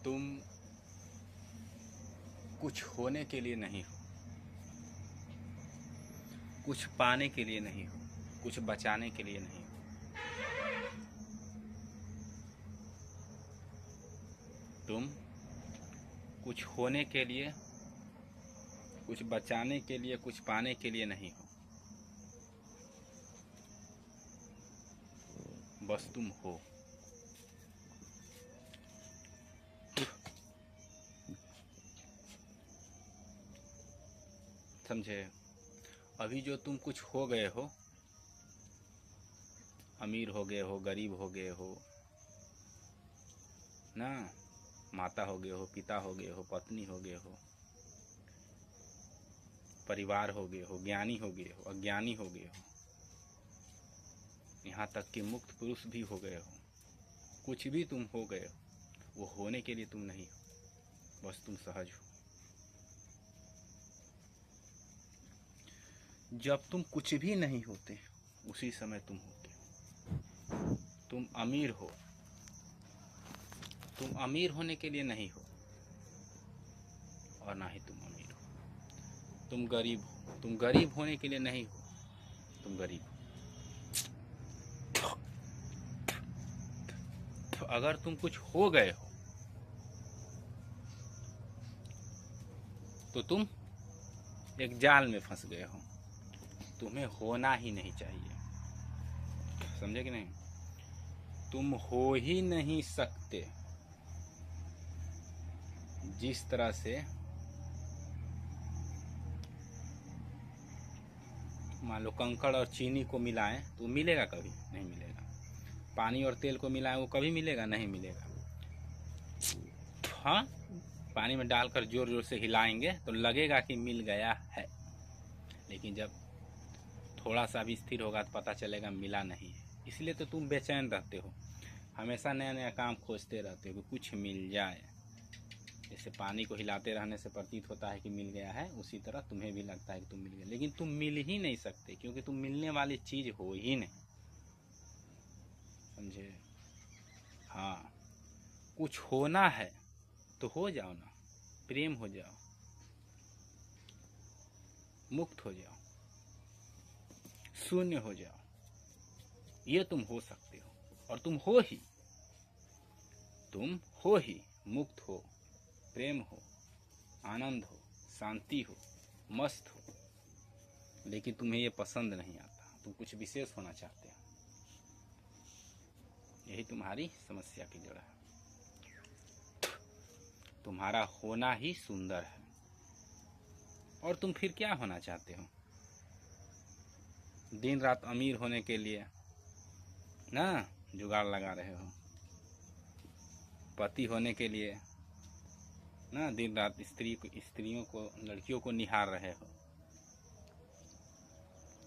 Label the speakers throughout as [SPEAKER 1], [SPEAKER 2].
[SPEAKER 1] तुम कुछ होने के लिए नहीं हो, कुछ पाने के लिए नहीं हो, कुछ बचाने के लिए नहीं हो। तुम कुछ होने के लिए, कुछ बचाने के लिए, कुछ पाने के लिए नहीं हो। बस तुम हो। समझे? अभी जो तुम कुछ हो गए हो, अमीर हो गए हो, गरीब हो गए हो ना, माता हो गए हो, पिता हो गए हो, पत्नी हो गए हो, परिवार हो गए हो, ज्ञानी हो गए हो, अज्ञानी हो गए हो, यहाँ तक कि मुक्त पुरुष भी हो गए हो। कुछ भी तुम हो गए हो, वो होने के लिए तुम नहीं हो, बस तुम सहज हो। जब तुम कुछ भी नहीं होते, उसी समय तुम होते हो। तुम अमीर हो, तुम अमीर होने के लिए नहीं हो, और ना ही तुम अमीर हो। तुम गरीब हो, तुम गरीब होने के लिए नहीं हो, तुम गरीब हो। तो अगर तुम कुछ हो गए हो, तो तुम एक जाल में फंस गए हो। तुम्हें होना ही नहीं चाहिए। समझे कि नहीं? तुम हो ही नहीं सकते। जिस तरह से मान लो कंकड़ और चीनी को मिलाएं तो मिलेगा? कभी नहीं मिलेगा। पानी और तेल को मिलाएं, वो कभी मिलेगा? नहीं मिलेगा। हाँ, पानी में डालकर जोर जोर से हिलाएंगे तो लगेगा कि मिल गया है, लेकिन जब थोड़ा सा भी स्थिर होगा तो पता चलेगा मिला नहीं है। इसलिए तो तुम बेचैन रहते हो, हमेशा नया नया काम खोजते रहते हो कि कुछ मिल जाए। जैसे पानी को हिलाते रहने से प्रतीत होता है कि मिल गया है, उसी तरह तुम्हें भी लगता है कि तुम मिल गए, लेकिन तुम मिल ही नहीं सकते, क्योंकि तुम मिलने वाली चीज हो ही नहीं। समझे? हाँ, कुछ होना है तो हो जाओ ना, प्रेम हो जाओ, मुक्त हो जाओ, शून्य हो जाओ। ये तुम हो सकते हो, और तुम हो ही। तुम हो ही, मुक्त हो, प्रेम हो, आनंद हो, शांति हो, मस्त हो। लेकिन तुम्हें ये पसंद नहीं आता, तुम कुछ विशेष होना चाहते हो। यही तुम्हारी समस्या की जड़ है। तुम्हारा होना ही सुंदर है, और तुम फिर क्या होना चाहते हो? दिन रात अमीर होने के लिए ना जुगाड़ लगा रहे हो, पति होने के लिए ना दिन रात स्त्रियों को, लड़कियों को निहार रहे हो,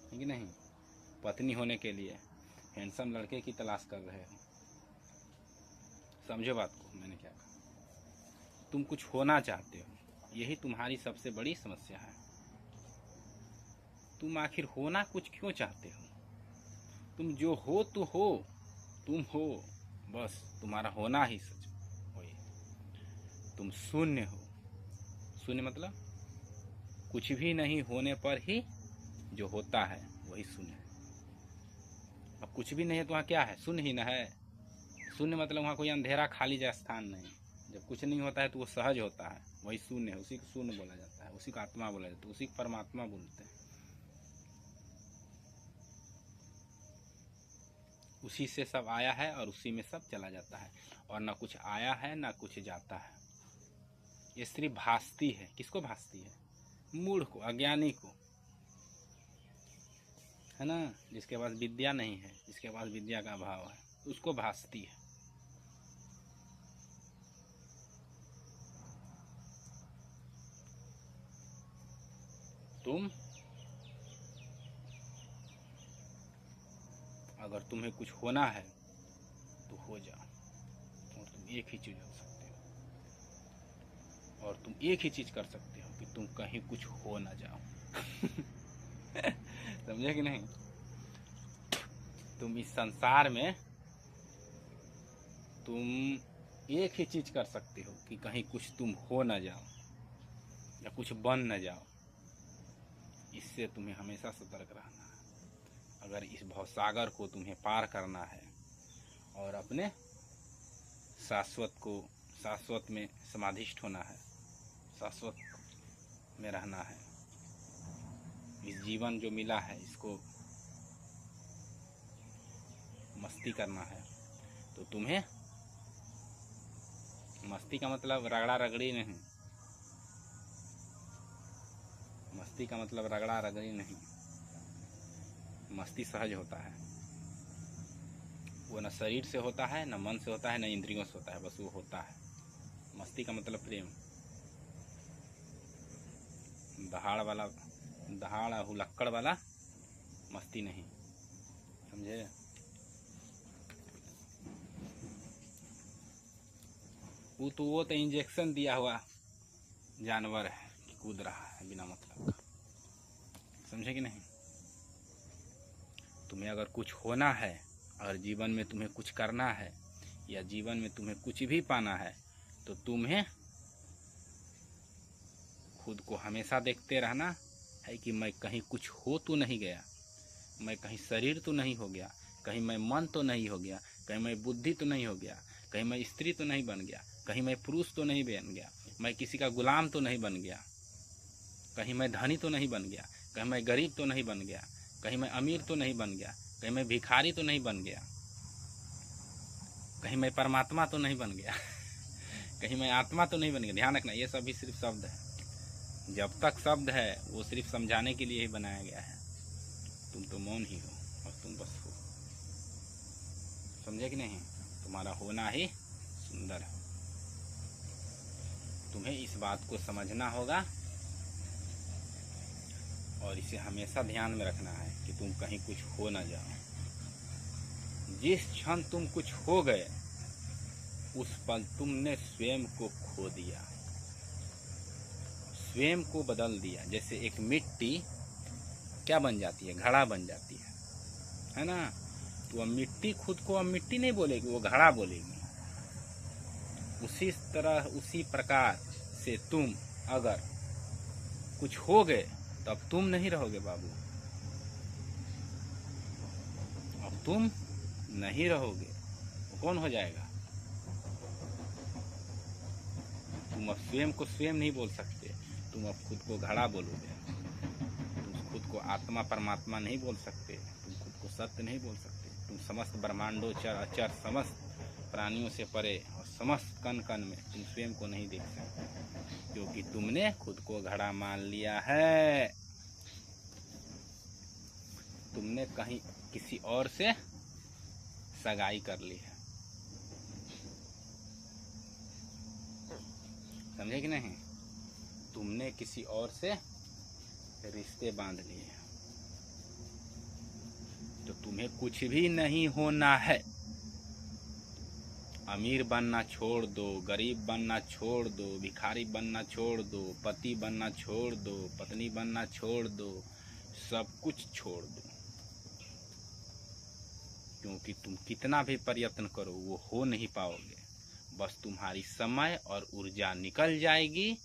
[SPEAKER 1] है कि नहीं? पत्नी होने के लिए हैंडसम लड़के की तलाश कर रहे हो। समझो बात को मैंने क्या कहा। तुम कुछ होना चाहते हो, यही तुम्हारी सबसे बड़ी समस्या है। तुम आखिर होना कुछ क्यों चाहते हो? तुम जो हो तो हो, तुम हो, बस तुम्हारा होना ही सच वही। तुम शून्य हो। शून्य मतलब कुछ भी नहीं होने पर ही जो होता है वही शून्य है। अब कुछ भी नहीं है तो वहाँ क्या है? शून्य ही न है। शून्य मतलब वहाँ कोई अंधेरा खाली जैसा स्थान नहीं। जब कुछ नहीं होता है तो वो सहज होता है, वही शून्य है। उसी को शून्य बोला जाता है, उसी को आत्मा बोला जाता है, उसी को परमात्मा बोलते हैं। उसी से सब आया है और उसी में सब चला जाता है, और ना कुछ आया है ना कुछ जाता है। ये सिर्फ भासती है। किसको भासती है? मूढ़ को, अज्ञानी को, है ना? जिसके पास विद्या नहीं है, जिसके पास विद्या का अभाव है, उसको भासती है। तुम अगर तुम्हें कुछ होना है तो हो जाओ, और तुम एक ही चीज हो सकते हो, और तुम एक ही चीज कर सकते हो कि तुम कहीं कुछ हो ना जाओ। समझे कि नहीं? तुम इस संसार में तुम एक ही चीज कर सकते हो कि कहीं कुछ तुम हो न जाओ या कुछ बन न जाओ। इससे तुम्हें हमेशा सतर्क रहना है। अगर इस भवसागर को तुम्हें पार करना है और अपने शाश्वत में समाधिष्ठ होना है, शाश्वत में रहना है, इस जीवन जो मिला है इसको मस्ती करना है, तो तुम्हें, मस्ती का मतलब रगड़ा रगड़ी नहीं, मस्ती का मतलब रगड़ा रगड़ी नहीं, मस्ती सहज होता है। वो न शरीर से होता है, न मन से होता है, न इंद्रियों से होता है, बस वो होता है। मस्ती का मतलब प्रेम, दहाड़ हुलक्कड़ वाला मस्ती नहीं, समझे। वो तो इंजेक्शन दिया हुआ जानवर है कि कूद रहा है बिना मतलब का, समझे कि नहीं। तुम्हें अगर कुछ होना है, अगर जीवन में तुम्हें कुछ करना है या जीवन में तुम्हें कुछ भी पाना है, तो तुम्हें खुद को हमेशा देखते रहना है कि मैं कहीं कुछ हो तो नहीं गया, मैं कहीं शरीर तो नहीं हो गया, कहीं मैं मन तो नहीं हो गया, कहीं मैं बुद्धि तो नहीं हो गया, कहीं मैं स्त्री तो नहीं बन गया, कहीं मैं पुरुष तो नहीं बन गया, मैं किसी का गुलाम तो नहीं बन गया, कहीं मैं धनी तो नहीं बन गया, कहीं मैं गरीब तो नहीं बन गया, कहीं मैं अमीर तो नहीं बन गया, कहीं मैं भिखारी तो नहीं बन गया, कहीं मैं परमात्मा तो नहीं बन गया कहीं मैं आत्मा तो नहीं बन गया। ध्यान रखना, ये सभी सिर्फ शब्द है। जब तक शब्द है वो सिर्फ समझाने के लिए ही बनाया गया है। तुम तो मौन ही हो और तुम बस हो, समझे कि नहीं। तुम्हारा होना ही सुंदर है। तुम्हें इस बात को समझना होगा और इसे हमेशा ध्यान में रखना है कि तुम कहीं कुछ हो ना जाओ। जिस क्षण तुम कुछ हो गए उस पल तुमने स्वयं को खो दिया, स्वयं को बदल दिया। जैसे एक मिट्टी क्या बन जाती है, घड़ा बन जाती है ना। तो अब मिट्टी खुद को अब मिट्टी नहीं बोलेगी, वो घड़ा बोलेगी। उसी तरह उसी प्रकार से तुम अगर कुछ हो गए तो अब तुम नहीं रहोगे बाबू, अब तुम नहीं रहोगे। वो कौन हो जाएगा। तुम अब स्वयं को स्वयं नहीं बोल सकते, तुम अब खुद को घड़ा बोलोगे। तुम खुद को आत्मा परमात्मा नहीं बोल सकते, तुम खुद को सत्य नहीं बोल सकते। तुम समस्त ब्रह्मांडों चर अचर समस्त प्राणियों से परे और समस्त कण कण में तुम स्वयं को नहीं देख सकते, क्योंकि तुमने खुद को घड़ा मान लिया है। तुमने कहीं किसी और से सगाई कर ली है, समझे कि नहीं। तुमने किसी और से रिश्ते बांध लिए हैं। तो तुम्हें कुछ भी नहीं होना है। अमीर बनना छोड़ दो, गरीब बनना छोड़ दो, भिखारी बनना छोड़ दो, पति बनना छोड़ दो, पत्नी बनना छोड़ दो, सब कुछ छोड़ दो। क्योंकि तुम कितना भी प्रयत्न करो वो हो नहीं पाओगे। बस तुम्हारी समय और ऊर्जा निकल जाएगी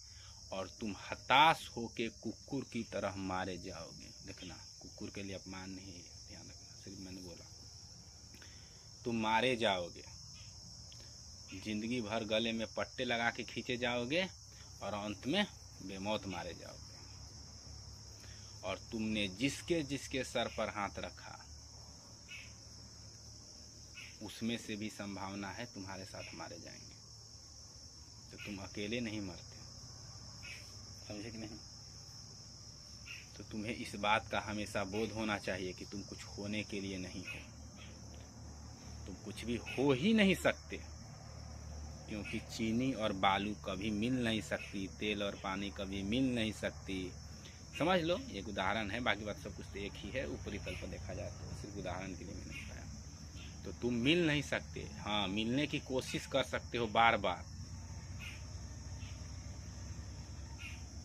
[SPEAKER 1] और तुम हताश होके कुकुर की तरह मारे जाओगे। देखना, कुकुर के लिए अपमान नहीं है, ध्यान रखना, सिर्फ मैंने बोला। तुम मारे जाओगे, जिंदगी भर गले में पट्टे लगा के खींचे जाओगे और अंत में बेमौत मारे जाओगे। और तुमने जिसके जिसके सर पर हाथ रखा उसमें से भी संभावना है तुम्हारे साथ मारे जाएंगे। तो तुम अकेले नहीं मरते, समझे कि नहीं। तो तुम्हें इस बात का हमेशा बोध होना चाहिए कि तुम कुछ होने के लिए नहीं हो। तुम कुछ भी हो ही नहीं सकते, क्योंकि चीनी और बालू कभी मिल नहीं सकती, तेल और पानी कभी मिल नहीं सकती। समझ लो, एक उदाहरण है, बाकी बात सब कुछ तो एक ही है। ऊपरी तल पर देखा जाए तो सिर्फ उदाहरण के लिए मैंने बताया। तो तुम मिल नहीं सकते, हाँ मिलने की कोशिश कर सकते हो बार बार,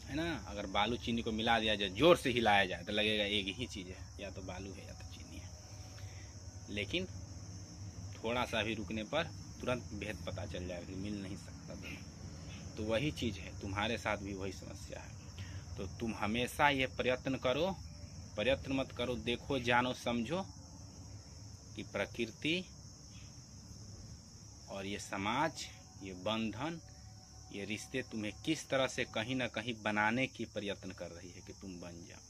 [SPEAKER 1] है ना। अगर बालू चीनी को मिला दिया जाए, जोर से हिलाया जाए तो लगेगा एक ही चीज़ है, या तो बालू है या तो चीनी है। लेकिन थोड़ा सा भी रुकने पर तुरंत भेद पता चल जाएगा कि मिल नहीं सकता दोनों। तो वही चीज़ है, तुम्हारे साथ भी वही समस्या है। तो तुम हमेशा ये प्रयत्न करो, प्रयत्न मत करो, देखो जानो समझो कि प्रकृति और ये समाज, ये बंधन, ये रिश्ते तुम्हें किस तरह से कहीं ना कहीं बनाने की प्रयत्न कर रही है कि तुम बन जाओ।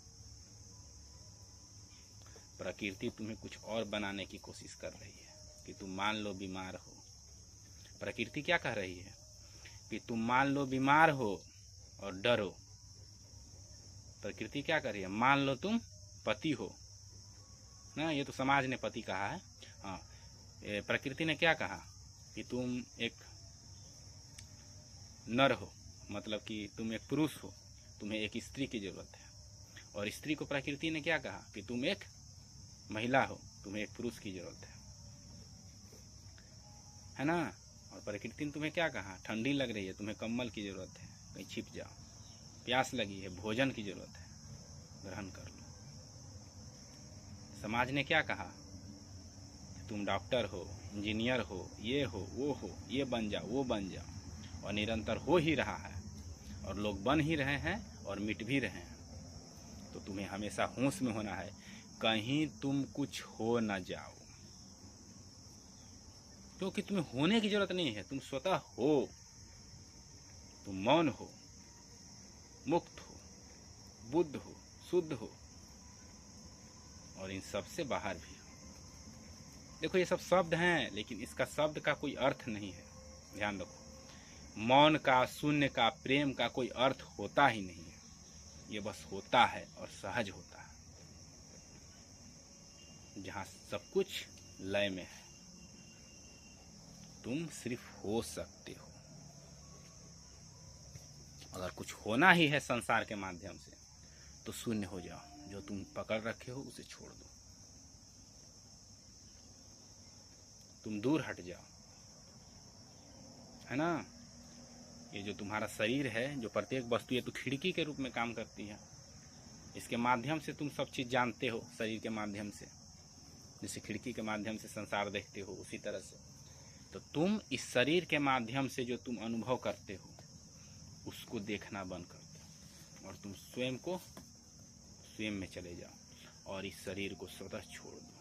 [SPEAKER 1] प्रकृति तुम्हें कुछ और बनाने की कोशिश कर रही है कि तुम मान लो बीमार हो। प्रकृति क्या कह रही है कि तुम मान लो बीमार हो और डरो। प्रकृति क्या कर रही है, मान लो तुम पति हो ना, ये तो समाज ने पति कहा है। हाँ, प्रकृति ने क्या कहा कि तुम एक नर हो, मतलब कि तुम एक पुरुष हो, तुम्हें एक स्त्री की जरूरत है। और स्त्री को प्रकृति ने क्या कहा कि तुम एक महिला हो, तुम्हें एक पुरुष की जरूरत है ना। और प्रकृति ने तुम्हें क्या कहा, ठंडी लग रही है, तुम्हें कंबल की जरूरत है, कहीं छिप जाओ। प्यास लगी है, भोजन की जरूरत है, ग्रहण कर लो। समाज ने क्या कहा, तुम डॉक्टर हो, इंजीनियर हो, ये हो, वो हो, ये बन जाओ, वो बन जाओ। और निरंतर हो ही रहा है, और लोग बन ही रहे हैं और मिट भी रहे हैं। तो तुम्हें हमेशा होश में होना है, कहीं तुम कुछ हो न जाओ, क्योंकि तुम्हें होने की जरूरत नहीं है। तुम स्वतः हो, तुम मौन हो, मुक्त हो, बुद्ध हो, शुद्ध हो, और इन सब से बाहर भी हो। देखो ये सब शब्द हैं, लेकिन इसका शब्द का कोई अर्थ नहीं है, ध्यान रखो। मौन का, शून्य का, प्रेम का कोई अर्थ होता ही नहीं है, ये बस होता है और सहज होता है, जहां सब कुछ लय में है। तुम सिर्फ हो सकते हो। अगर कुछ होना ही है संसार के माध्यम से, तो शून्य हो जाओ, जो तुम पकड़ रखे हो उसे छोड़ दो, तुम दूर हट जाओ, है ना। ये जो तुम्हारा शरीर है, जो प्रत्येक वस्तु, ये तो खिड़की के रूप में काम करती है। इसके माध्यम से तुम सब चीज़ जानते हो, शरीर के माध्यम से, जैसे खिड़की के माध्यम से संसार देखते हो, उसी तरह से। तो तुम इस शरीर के माध्यम से जो तुम अनुभव करते हो, उसको देखना बंद कर दो, और तुम स्वयं को, स्वयं में चले जाओ, और इस शरीर को स्वतः छोड़ दो।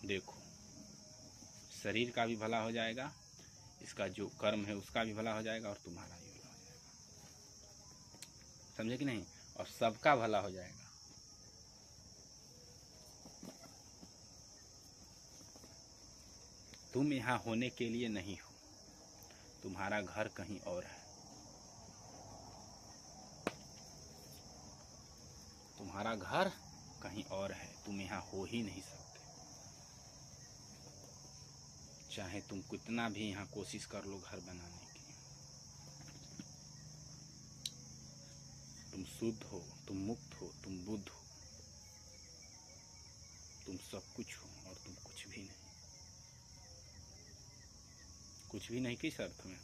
[SPEAKER 1] देखो, शरीर का भी भला हो जाएगा, इसका जो कर्म है उसका भी भला हो जाएगा, और तुम्हारा भी भला हो जाएगा। समझे कि नहीं? और सबका भला हो जाएगा। तुम यहाँ होने के लिए नहीं हो, तुम्हारा घर कहीं और है। तुम्हारा घर कहीं और है, तुम यहाँ हो ही नहीं सकते। चाहे तुम कितना भी यहाँ कोशिश कर लो घर बनाने की। तुम शुद्ध हो, तुम मुक्त हो, तुम बुद्ध हो, तुम सब कुछ हो, और तुम कुछ भी नहीं। कुछ भी नहीं किस अर्थ में,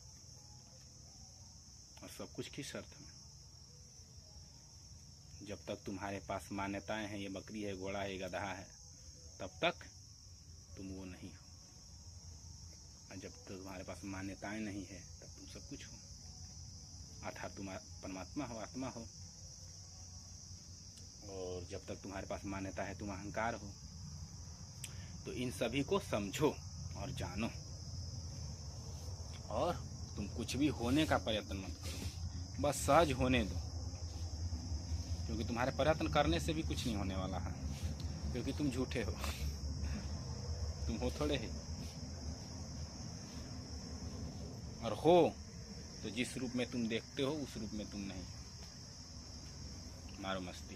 [SPEAKER 1] और सब कुछ किस अर्थ में? जब तक तुम्हारे पास मान्यताएं हैं, ये बकरी है, घोड़ा है, गधा है, तब तक तुम वो नहीं हो। और जब तक तुम्हारे पास मान्यताएं नहीं है, तब तुम सब कुछ हो, अर्थात तुम परमात्मा हो, आत्मा हो। और जब तक तुम्हारे पास मान्यता है, तुम अहंकार हो। तो इन सभी को समझो और जानो, और तुम कुछ भी होने का प्रयत्न मत करो, बस सहज होने दो, क्योंकि तुम्हारे प्रयत्न करने से भी कुछ नहीं होने वाला है, क्योंकि तुम झूठे हो। तुम हो थोड़े ही, और हो तो जिस रूप में तुम देखते हो उस रूप में तुम नहीं हो। मारो मस्ती।